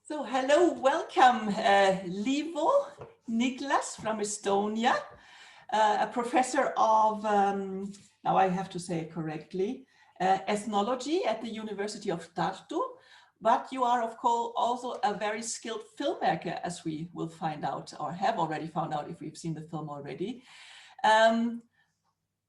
So, hello, welcome, Liivo Niglas from Estonia, a professor of, now I have to say it correctly, ethnology at the University of Tartu, but you are, of course, also a very skilled filmmaker, as we will find out, or have already found out if we've seen the film already.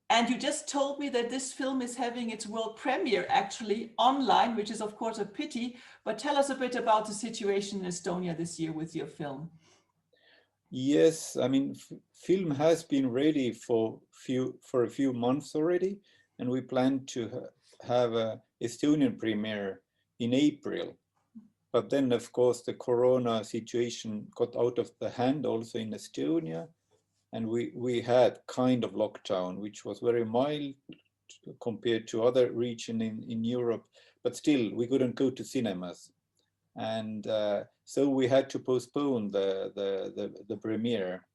And you just told me that this film is having its world premiere actually online, which is of course a pity, but tell us a bit about the situation in Estonia this year with your film. Yes, I mean, film has been ready for a few months already, and we plan to have a Estonian premiere in April. But then, of course, the corona situation got out of the hand also in Estonia, and we had kind of lockdown, which was very mild compared to other regions in Europe, but still we couldn't go to cinemas. And so we had to postpone the premiere.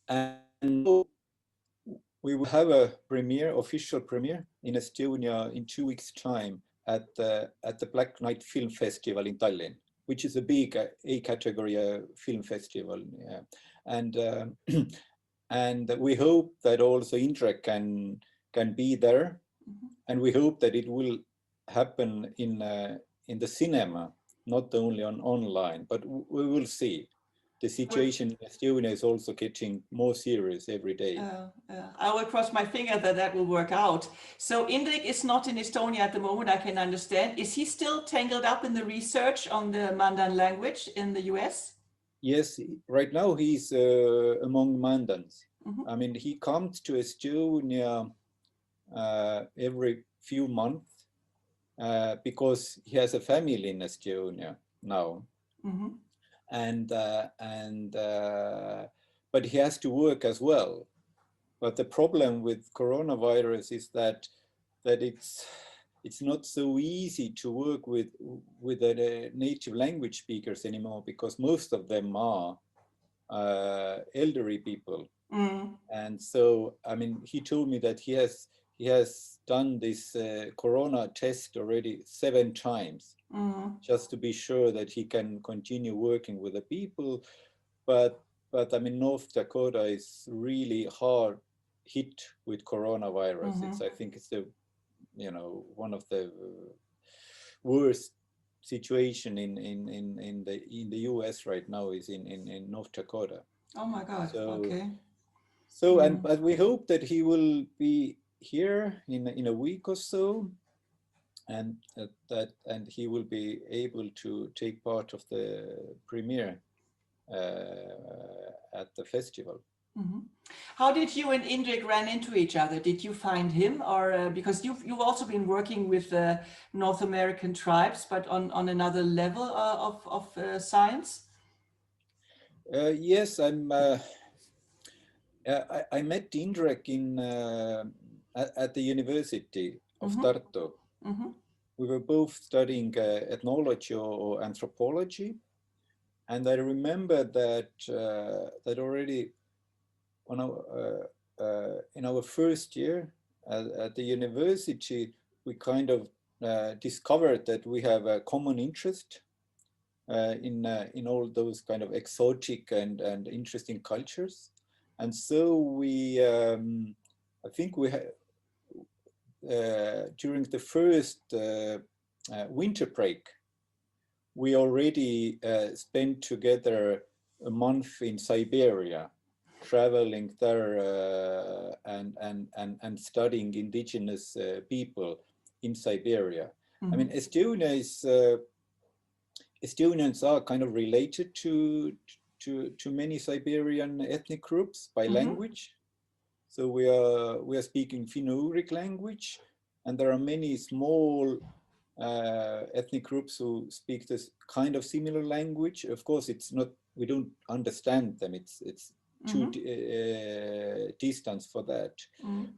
And we will have a premiere, official premiere in Estonia in 2 weeks' time at the Black Night Film Festival in Tallinn, which is a big A-category film festival. Yeah. And and we hope that also Irek can be there, and we hope that it will happen in the cinema, not only online, but we will see. The situation in Estonia is also getting more serious every day. I will cross my finger that that will work out. So Indig is not in Estonia at the moment, I can understand. Is he still tangled up in the research on the Mandan language in the US? Yes, right now he's among Mandans. I mean, he comes to Estonia every few months because he has a family in Estonia now. But he has to work as well. But the problem with coronavirus is that it's not so easy to work with the native language speakers anymore, because most of them are elderly people. And so, I mean, he told me that he has done this corona test already 7 times, just to be sure that he can continue working with the people. But I mean, North Dakota is really hard hit with coronavirus. I think it's one of the worst situation in the US right now is in North Dakota. Oh my God. Okay. So but we hope that he will be here in a week or so, and he will be able to take part of the premiere at the festival. How did you and Indig run into each other? Did you find him, or because you've also been working with North American tribes, but on another level of science? Yes, I met Irek at the University of Tartu. We were both studying ethnology or anthropology, and I remember that already in our first year at the university, we kind of discovered that we have a common interest in all those kind of exotic and interesting cultures. And so we, I think we had, during the first winter break, we already spent together a month in Siberia, traveling there and studying indigenous people in Siberia. I mean, Estonians are kind of related to many Siberian ethnic groups by language. So we are speaking Finno-Ugric language, and there are many small ethnic groups who speak this kind of similar language. Of course, it's not, we don't understand them. It's too distance for that.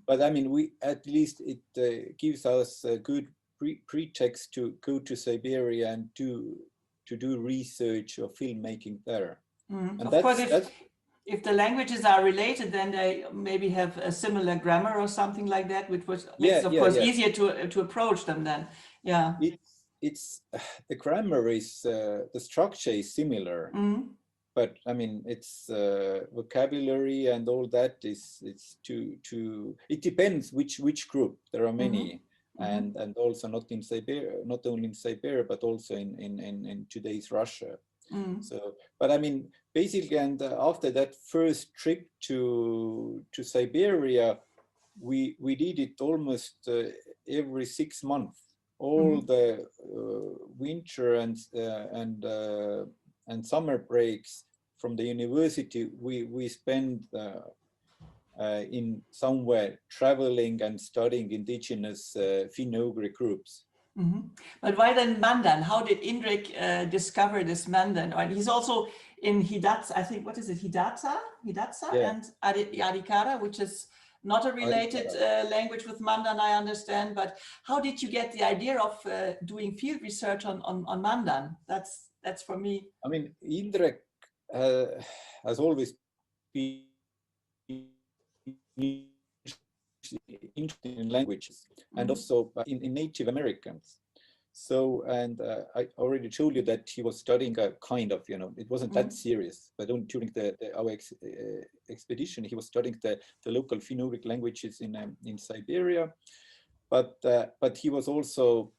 But I mean, we at least it gives us a good pretext to go to Siberia and to do research or filmmaking there. And of course, if the languages are related, then they maybe have a similar grammar or something like that, which makes it, of course, easier to approach them then Yeah. It's the grammar is the structure is similar, but I mean it's vocabulary and all that is too. It depends which group. There are many, and also not in Siberia, not only in Siberia, but also in today's Russia. So, but I mean, basically, and after that first trip to Siberia, we did it almost every 6 months. All the winter and summer breaks from the university, we spend in somewhere traveling and studying indigenous Finno-Ugric groups. But why then Mandan? How did Irek discover this Mandan? Or he's also in Hidatsa, I think, what is it, Hidatsa Yeah. and Adikara, which is not a related language with Mandan, I understand. But how did you get the idea of doing field research on Mandan? That's for me. I mean, Irek has always been interested in languages and also in Native Americans. So, and I already told you that he was studying a kind of, it wasn't that serious, but during our expedition, he was studying the local Finno-Ugric languages in Siberia, but he was also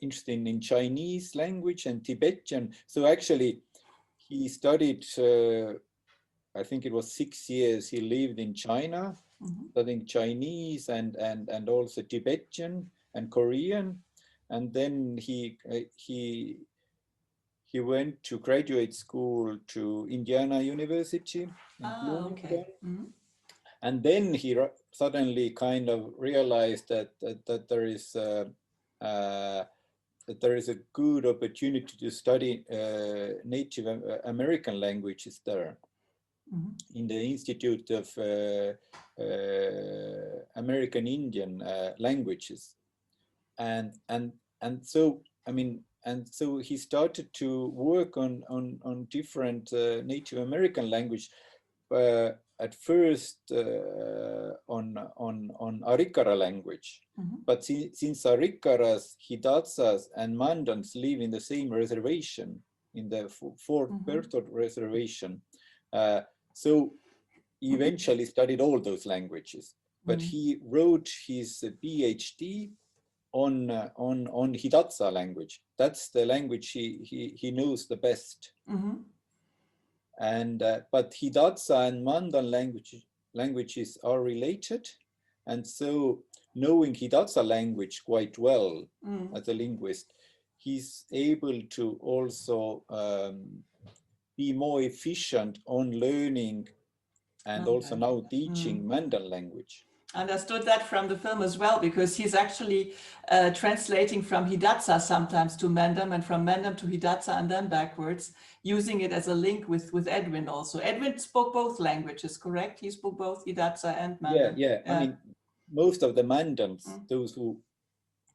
interested in Chinese language and Tibetan. So actually, he studied, I think it was 6 years, he lived in China, studying Chinese and also Tibetan and Korean. And then he went to graduate school to Indiana University in Bloomington. And then he suddenly kind of realized that there is a good opportunity to study Native American languages there in the Institute of American Indian Languages. And so, I mean, and so he started to work on different Native American language. At first on Arikara language, but since Arikaras, Hidatsas, and Mandans live in the same reservation, in the Fort Berthold reservation, so he eventually studied all those languages. But he wrote his PhD on Hidatsa language. That's the language he knows the best. And but Hidatsa and Mandan languages are related, and so knowing Hidatsa language quite well as a linguist, he's able to also be more efficient on learning and also now teaching Mandan language. Understood that from the film as well, because he's actually translating from Hidatsa sometimes to Mandan and from Mandan to Hidatsa and then backwards, using it as a link with Edwin also. Edwin spoke both languages, correct? He spoke both Hidatsa and Mandan. Yeah. I mean, most of the Mandans, those who,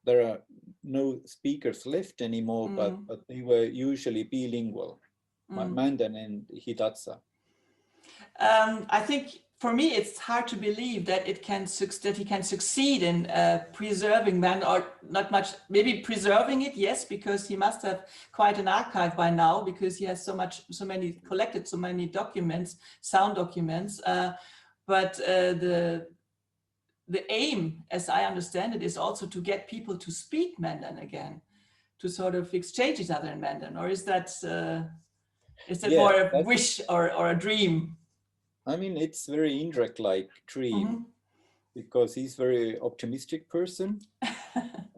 there are no speakers left anymore, but they were usually bilingual, Mandan and Hidatsa. I think for me, it's hard to believe that he can succeed in preserving Mandan, or not much, maybe preserving it, yes, because he must have quite an archive by now, because he has collected so many documents, sound documents. But the aim, as I understand it, is also to get people to speak Mandan again, to sort of exchange each other in Mandan, or is that more a wish or a dream? I mean, it's very Irek-like dream, because he's very optimistic person,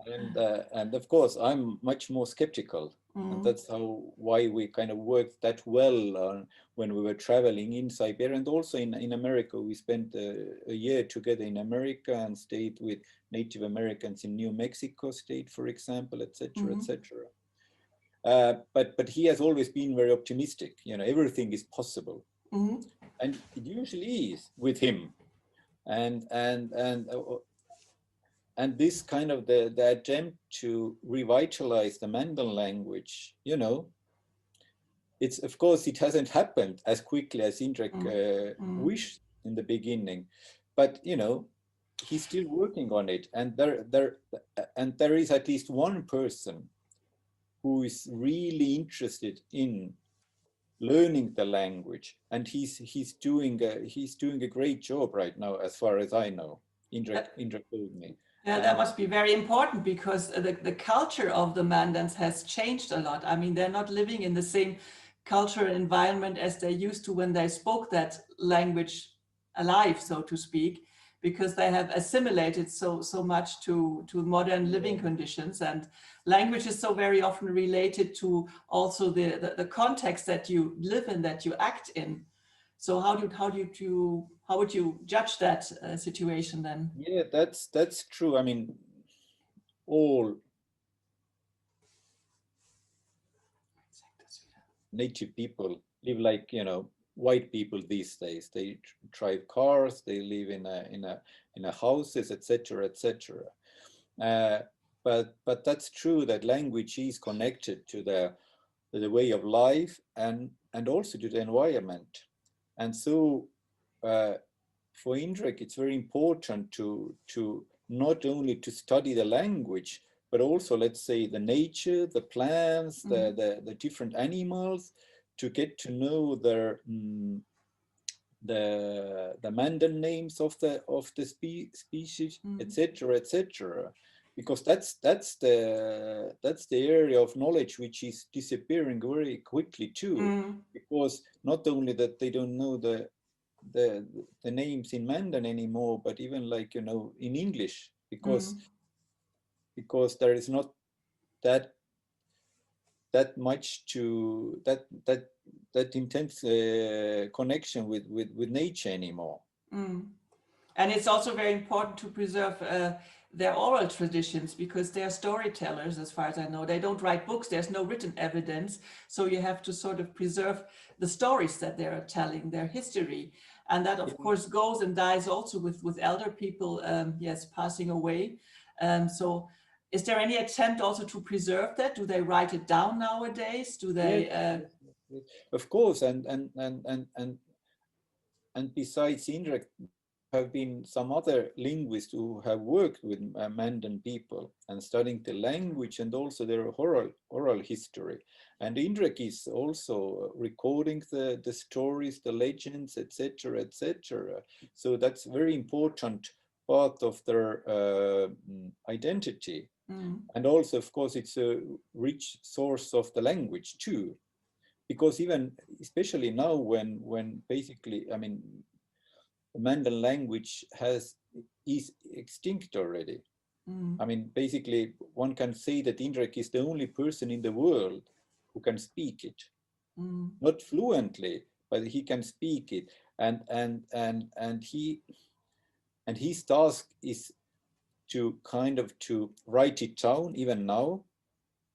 and of course I'm much more skeptical, and that's why we kind of worked that well when we were traveling in Siberia and also in America. We spent a year together in America and stayed with Native Americans in New Mexico State, for example, etc., etc. But he has always been very optimistic. Everything is possible. And it usually is with him, and this kind of the attempt to revitalize the Mandan language, it's, of course, it hasn't happened as quickly as Irek wished in the beginning, but he's still working on it, and there is at least one person who is really interested in learning the language, and he's doing a great job right now, as far as I know. Indrek told me. Yeah, that must be very important, because the culture of the Mandans has changed a lot. I mean, they're not living in the same cultural environment as they used to when they spoke that language alive, so to speak, because they have assimilated so much to modern living conditions, and language is so very often related to also the context that you live in, that you act in. So how would you judge that situation then? Yeah, that's true. I mean, all native people live like, white people these days. They drive cars, they live in a houses, etc., etc. But that's true that language is connected to the way of life and also to the environment. And so for Indrek, it's very important to not only to study the language, but also, let's say, the nature, the plants, the different animals, to get to know the Mandan names of the species, etc., etc. Because that's the area of knowledge which is disappearing very quickly too. Because not only that they don't know the names in Mandan anymore, but even like, in English, because there is not that much to that intense connection with nature anymore. And it's also very important to preserve their oral traditions, because they're storytellers, as far as I know. They don't write books, there's no written evidence, so you have to sort of preserve the stories that they're telling, their history. And that, of course, goes and dies also with elder people, yes, passing away. So is there any attempt also to preserve that? Do they write it down nowadays? Do they? Yes. Of course, and besides Indrek, have been some other linguists who have worked with Mandan people and studying the language and also their oral history. And Indrek is also recording the stories, the legends, etc., etc. So that's a very important part of their identity. And also, of course, it's a rich source of the language too, because even especially now when basically, I mean, the Mandan language is extinct already. I mean, basically, one can say that Indrek is the only person in the world who can speak it, not fluently, but he can speak it, and his task is to kind of to write it down even now,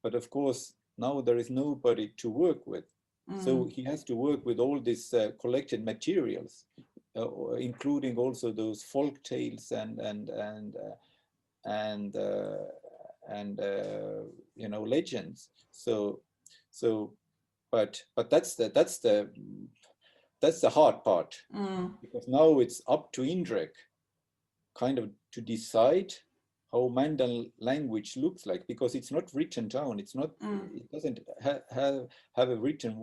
but of course now there is nobody to work with, so he has to work with all these collected materials, including also those folk tales and legends. But that's the hard part, because now it's up to Indrek kind of to decide how Mandan language looks like, because it's not written down. It's not. It doesn't have a written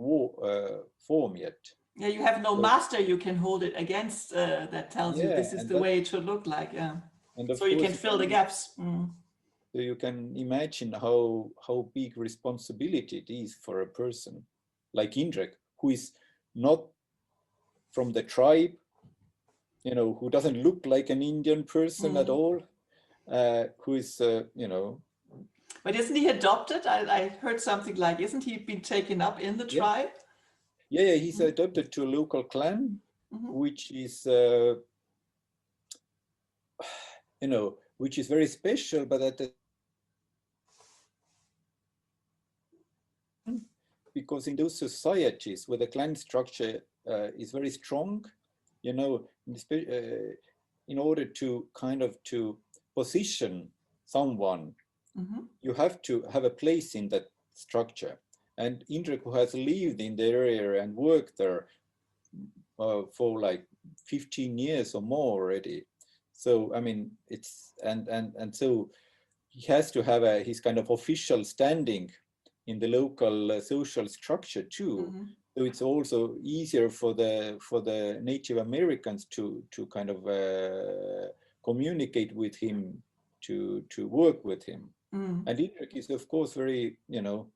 form yet. Yeah, you have no master you can hold it against that tells you this is the way it should look like. Yeah, and so you can fill the gaps. So you can imagine how big responsibility it is for a person like Indrek, who is not from the tribe, who doesn't look like an Indian person at all, who is, But isn't he adopted? I heard something like, isn't he been taken up in the tribe? Yeah, he's adopted to a local clan, which is, which is very special, but because in those societies where the clan structure is very strong, in order to kind of to position someone, you have to have a place in that structure. And Indrek, who has lived in the area and worked there for like 15 years or more already, So, I mean, it's, and so he has to have his kind of official standing in the local social structure too. Mm-hmm. So it's also easier for the Native Americans to kind of communicate with him, to work with him. Mm. And Irek is of course very, you know,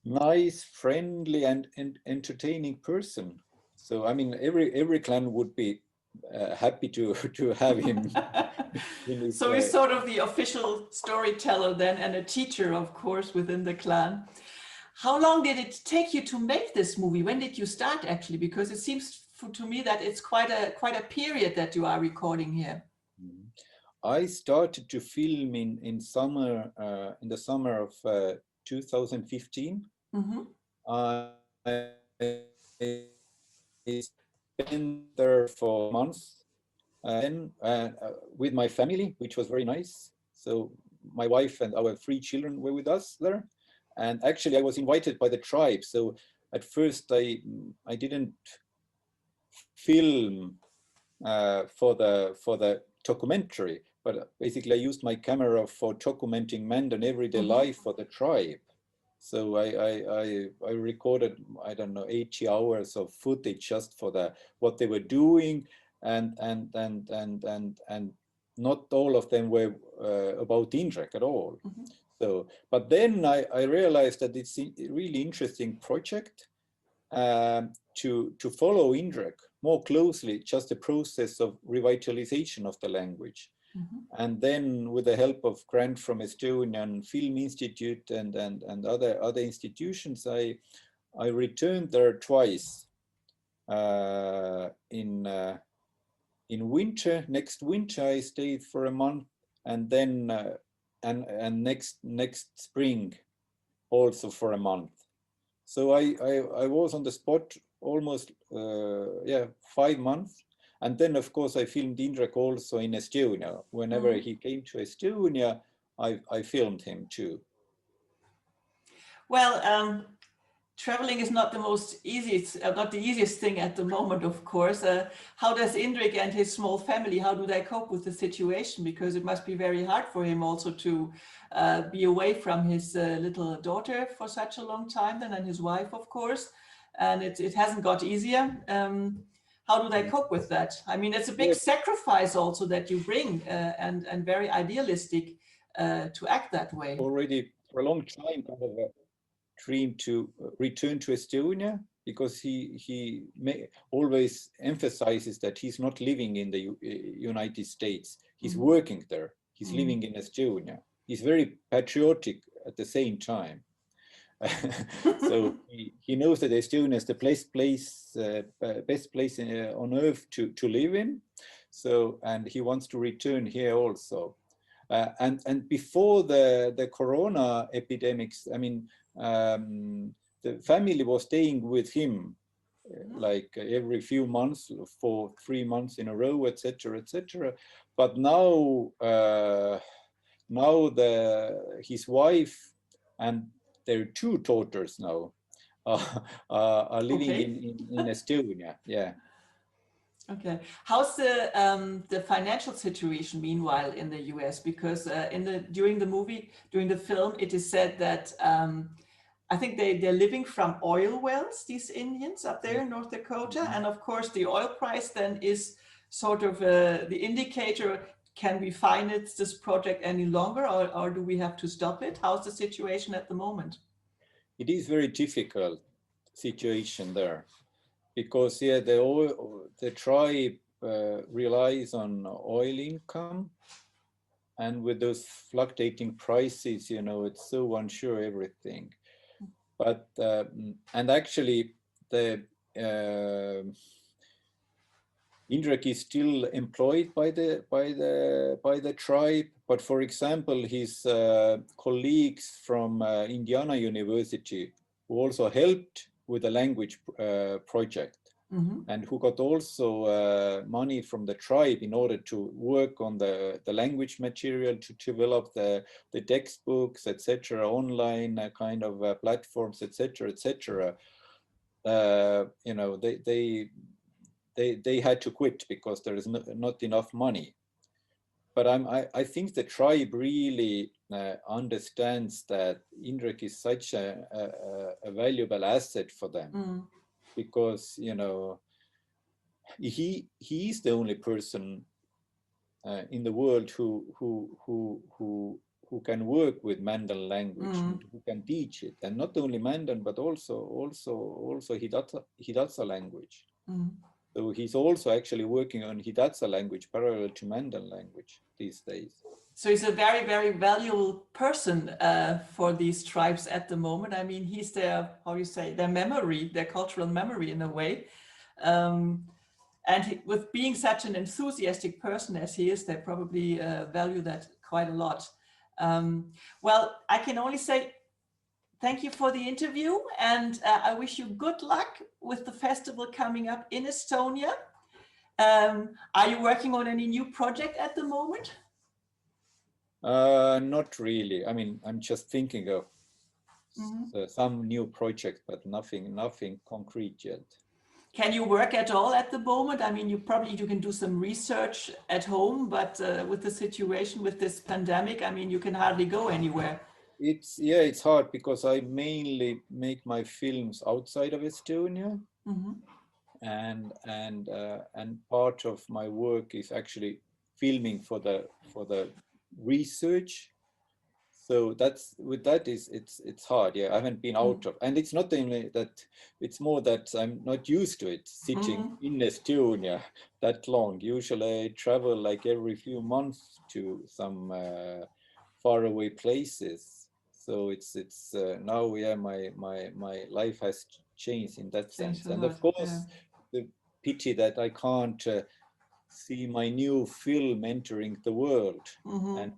nice, friendly, and entertaining person. So I mean, every clan would be happy to have him. So he's sort of the official storyteller then, and a teacher, of course, within the clan. How long did it take you to make this movie? When did you start actually? Because it seems to me that it's quite a period that you are recording here. I started to film in summer, in the summer of 2015. Mm-hmm. I spent there for months, then with my family, which was very nice. So my wife and our 3 children were with us there. And actually I was invited by the tribe. So at first I didn't film for the documentary, but basically I used my camera for documenting Mandan everyday life for the tribe. So I recorded, I don't know, 80 hours of footage just for what they were doing, and not all of them were about Indig at all. So, but then I realized that it's a really interesting project to follow Indig more closely, just the process of revitalization of the language. And then with the help of grant from Estonian Film Institute and other institutions, I returned there twice. In winter, next winter, I stayed for a month, and then and next spring also for a month. So I was on the spot almost 5 months. And then, of course, I filmed Irek also in Estonia. Whenever he came to Estonia, I filmed him too. Well, traveling is not the not the easiest thing at the moment, of course. How does Indig and his small family, how do they cope with the situation? Because it must be very hard for him also to be away from his little daughter for such a long time, then, and his wife, of course. And it hasn't got easier. How do they cope with that? I mean, it's a big sacrifice also that you bring, and very idealistic to act that way. Already for a long time, kind of a dream to return to Estonia, because he always emphasizes that he's not living in the United States. He's working there. He's living in Estonia. He's very patriotic at the same time. So he knows that Estonia is the best place on earth to live in. So, and he wants to return here also. And before the corona epidemics, I mean, the family was staying with him like every few months for 3 months in a row, etc., etc. But now, his wife and their 2 daughters now are living in Estonia. Yeah. Okay. How's the financial situation meanwhile in the US? Because during the film, it is said that I think they're living from oil wells, these Indians up there in North Dakota, and of course the oil price then is sort of the indicator. Can we finance this project any longer, or do we have to stop it? How's the situation at the moment? It is very difficult situation there, because the tribe relies on oil income, and with those fluctuating prices, you know, it's so unsure everything. But and actually the Indig is still employed by the tribe, but for example, his colleagues from Indiana University, who also helped with the language project, and who got also money from the tribe in order to work on the language material, to develop the textbooks, etc., online kind of platforms, etc., etc. You know, they had to quit because there is not enough money. But I think the tribe really understands that Irek is such a valuable asset for them, because, you know, he is the only person in the world who can work with Mandan language, and who can teach it, and not only Mandan but also Hidatsa language. So he's also actually working on Hidatsa language parallel to Mandan language these days. So he's a very, very valuable person for these tribes at the moment. I mean, he's their, how you say, their memory, their cultural memory in a way. And with being such an enthusiastic person as he is, they probably value that quite a lot. Well, I can only say thank you for the interview, and I wish you good luck with the festival coming up in Estonia. Are you working on any new project at the moment? Not really. I mean, I'm just thinking of some new project, but nothing concrete yet. Can you work at all at the moment? I mean, you can do some research at home, but with the situation with this pandemic, I mean, you can hardly go anywhere. It's hard because I mainly make my films outside of Estonia, and part of my work is actually filming for the research. So it's hard. Yeah, I haven't been out of, and it's not only that, it's more that I'm not used to it sitting in Estonia that long. Usually I travel like every few months to some faraway places. So it's now, yeah, my life has changed in that sense. And of course, the pity that I can't see my new film entering the world and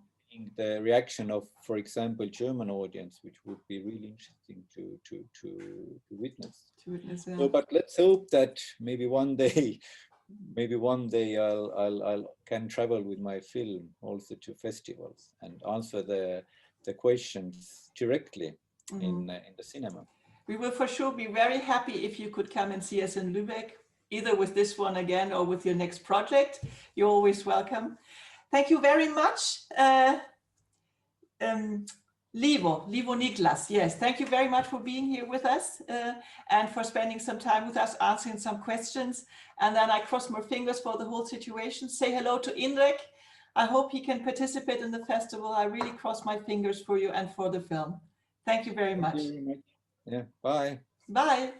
the reaction of, for example, German audience, which would be really interesting to witness. Yeah. So, but let's hope that maybe one day I'll can travel with my film also to festivals and answer the questions directly in the cinema. We will for sure be very happy if you could come and see us in Lübeck, either with this one again or with your next project. You're always welcome. Thank you very much, Liivo Niglas. Yes, thank you very much for being here with us and for spending some time with us, answering some questions. And then I cross my fingers for the whole situation. Say hello to Irek. I hope he can participate in the festival. I really cross my fingers for you and for the film. Thank you very much. Thank you very much. Yeah, bye. Bye.